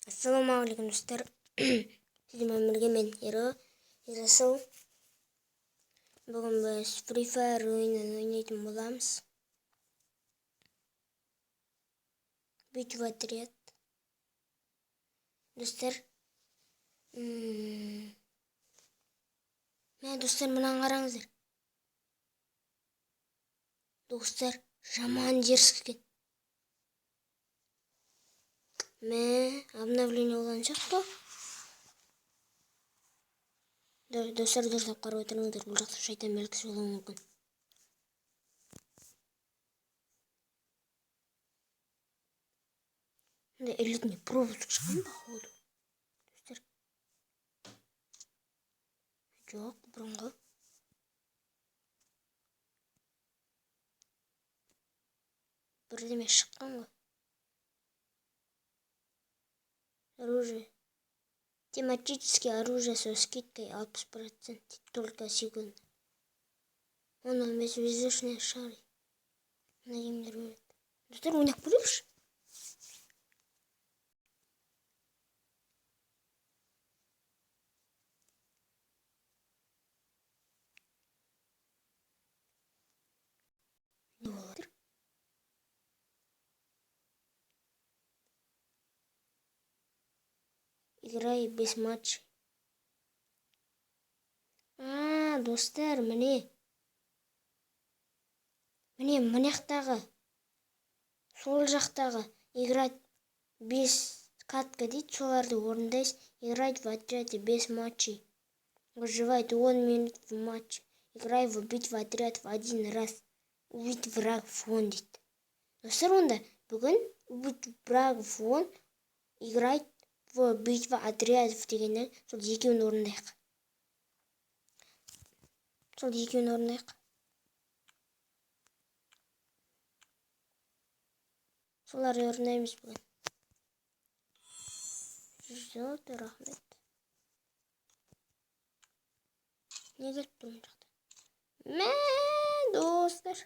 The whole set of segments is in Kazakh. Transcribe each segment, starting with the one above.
Ассалаумағалейкум достар. Сіздермен бірге мен Ерасыл. Бүгін біз Free Fire ойынын ойнайтын боламыз. Битва отряд. Достар, достар, мынаны қараңыздар. Достар, жаман жерсізген. Обновление olan шақты. Достар, дұрыстап қарап отырыңыздар. Бұл жақта шайтан белгісі болуы мүмкін. Элитный пропуск шыққан походу. Достар. Жоқ, бұрынғы. Бірдеме шыққан ғой. Оружие. Тематические оружия со скидкой 60% только сегодня. Он без воздушной шары. Надеемся, достар, ойнап көрейікші. Не болады? Играй без матчей. Достар, міне жақтағы, сол жақтағы играть без катка дейді, соларды орындайсыз. Играть в отряде без матчей. Выживает 1 минут в матче. Играй в битва отряд в 1 раз. Убить враг фон дейді. Достар, онда бүгін убить враг фон, играть в битва отрядов дегенде сол екеуін орындайық. Соларды орындаймыз бүгін. Жолды, рахмет. Не келіп тұрмын жақта? Достар.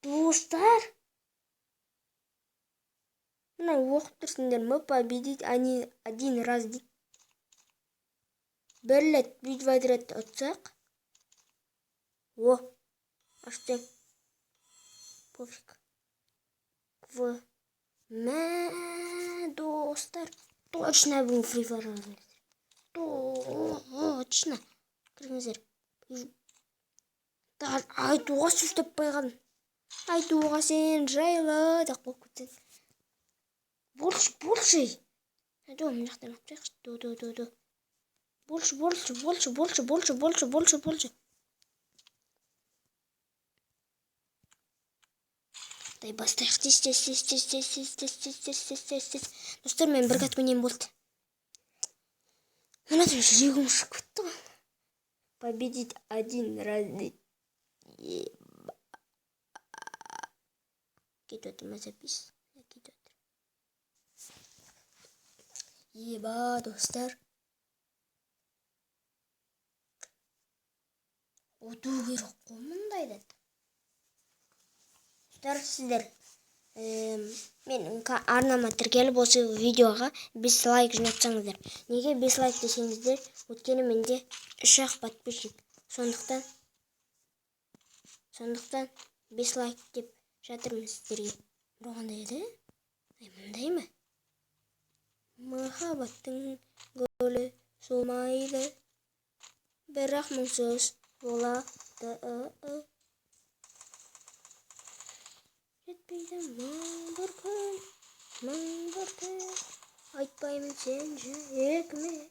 Достар. Мына оқып тұрсыңдар ма? Победить 1 раз дейді. Бір рет битва отрядты ұтсақ. Аштым. Пофиг. Достар. Точно бүгін Free Fire ойнайық. Точно. Кіріңіздер. Айтуға сөз таппай қалдым. Айтуға сен жайлы деп қойып кетсең. Больше. Мына жақтан атпайықшы. Больше. Дай бастайық. Тез. Достар, мен бір каткөнем болды. Мына жүрегім ұшып кетті ғой. Победить 1 раз дейді. Кетіп отырма запись. Достар. Оту керек қой мұндайды. Достар, сіздер менің арнама тіркеліп осы видеоға 5 лайк жинатсаңыздар. Неге 5 лайк десеңіздер? Өткені менде 3-ақ подписчик. Сондықтан 5 лайк деп жатырмын сіздерге. Бұрғандай еді? Мұндай ма? Махаббаттың гүлі солмайды, бірақ мұңсыз болады. Жетпейді мың бір күн, айтпаймын сен жүрегіме.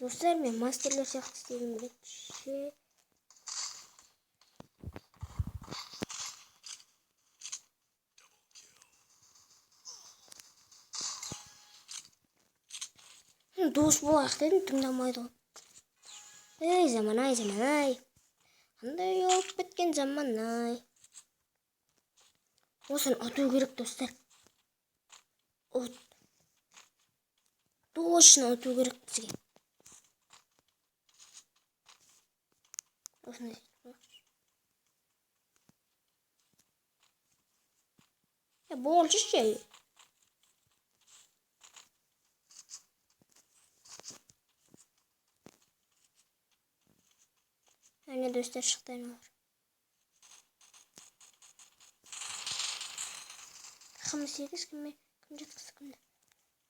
Достар, мен мастерлер сияқты істегім келеді. Дос болайық дедім, тыңдамайды ғой. Заман-ай. Қандай болып кеткен заман-ай. Осыны ату керек, достар. От. Точно ату керек бізге. Осыны болшы ше. Әне достар, шықтайын олар. Қамы 8 кім жатқысы кімді?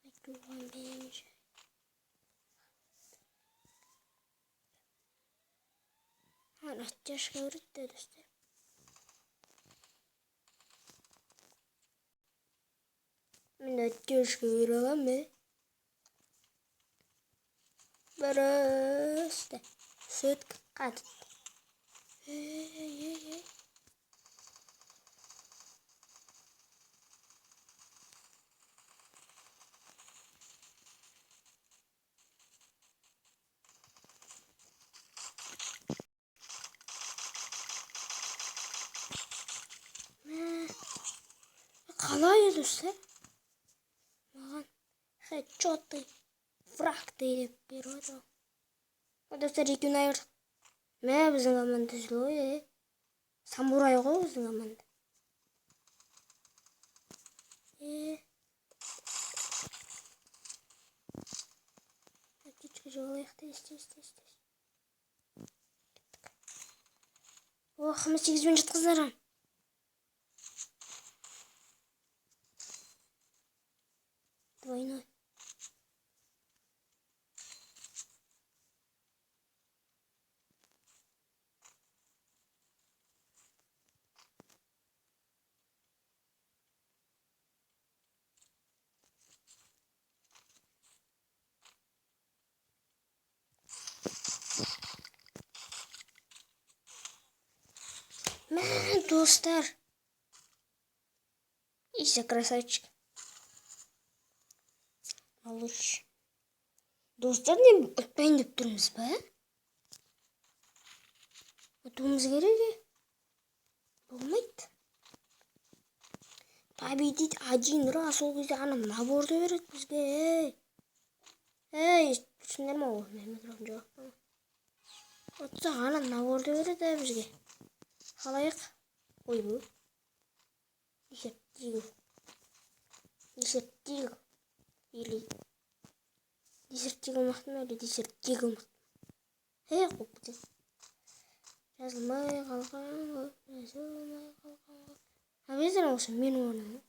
Айтуған бенші. Аттяшқа өрітті, достар. Мен аттяшқа өрі алам бе? Барасты. Сөткі қатып. Қалай достар? Маған хедшотты, фракты деп беріп отыр. Достар, екеуін айырдық. Мә, біздің команда злой, самурай ғой біздің команда. Тактичка жоғалайық та, істес. О, 8 мен жатқыздарам. Двойной. Мен, достар. Ися, красавчик. Лучше. Достар, не ұтпайын деп тұрмыз ба? Ұтуымыз керек. Болмайды. Победить один раз, ол кезде ана наборды береді бізге. Түсіндер ма ол? Мен микрофон жоқ. Отса ана наборды береді бізге. Қалайық. Ой, бұл. Десерттигл. Или десерттигл мақтым әлі десерттигл мақтым. Қоп бітен. Жазылмай қалған. Абезер осы мен орным.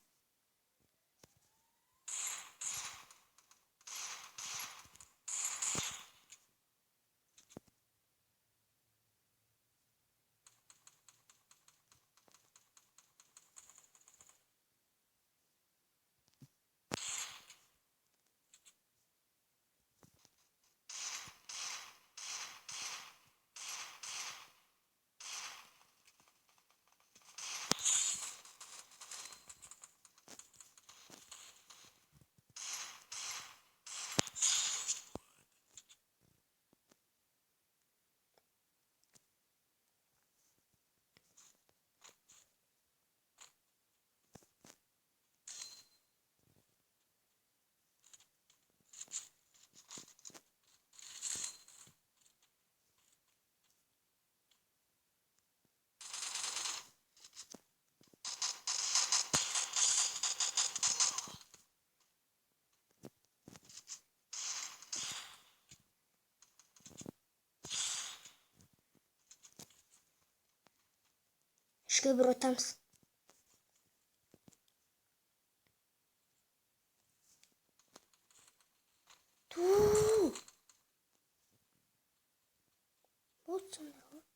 Ішке бір отамыз. Туу! Болсыңдар ғой.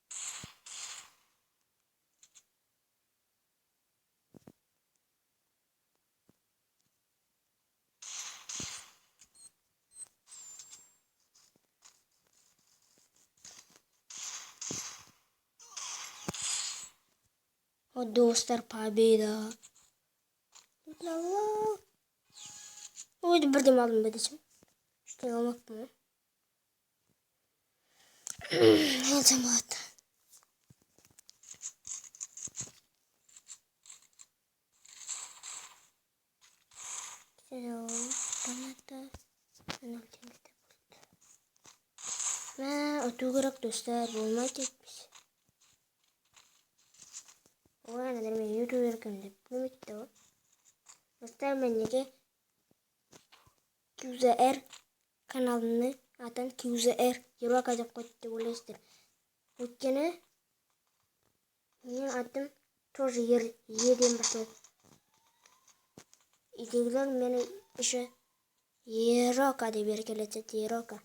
О, достар, победа. Ой, бірден алдым ба десем. Ештеңе алмаппын. Алсам болады. Ötü gerek dostlar, bolmaydı biz. Oğlan adamı YouTuber ekimde bilmekte o. Dostlar menege QZR kanalını atan QZR Euro Kazak koydu bolestir. Өйткені менің атым тоже Еден басталады. Үйдегілер мені еще Ерока деп еркелетеді, Ерока.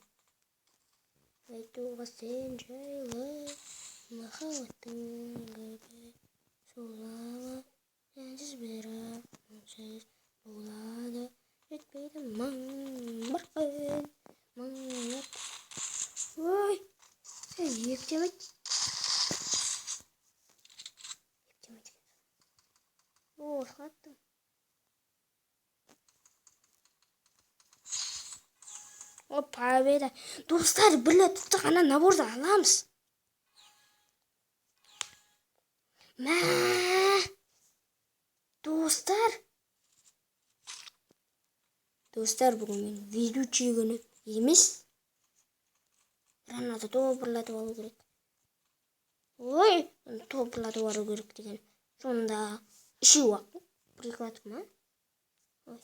Айтуға сен жайлы махаббаттың гүлі сулалы сенсіз бірақ мұңсыз болады жетпейді мың бір күн мың ой сен ектемейді қаттым. Победа. Достар, бірлі тұттық, ана наборды аламыз. Мә! Достар, бүгін мен видео чегіні емес. Ранады тобырлатып алу керек. Ой, тобырлатып алу керек деген. Сонда іші уақы. Прикладып ма? Ой.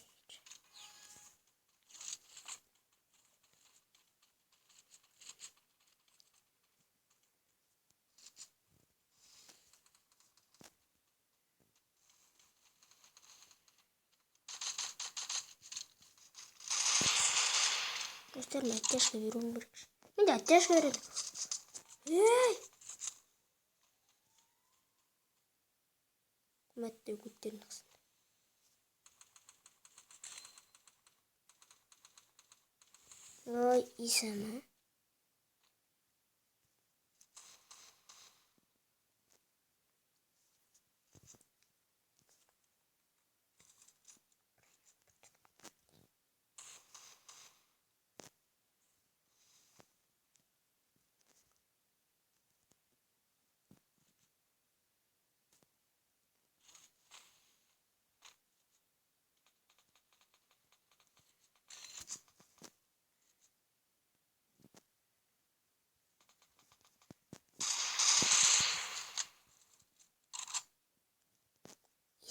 Dostlar, ben ateş veriyorum bir. Ben de ateş veriyorum. Hey! Mette gutterin aslında. Oy, İsa mı?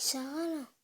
İsa'na.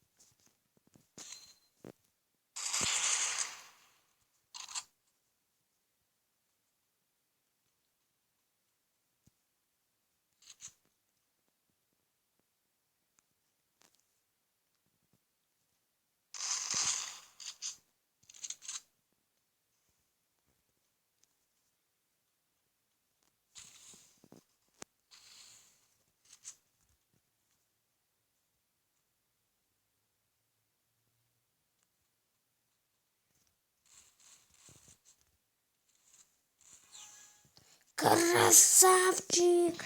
Красавчик!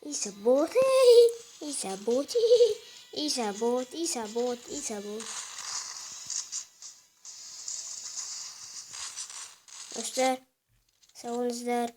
Исабот, Исабот, Исабот, Исабот, Исабот. Dostlar, sağ olunuzlar.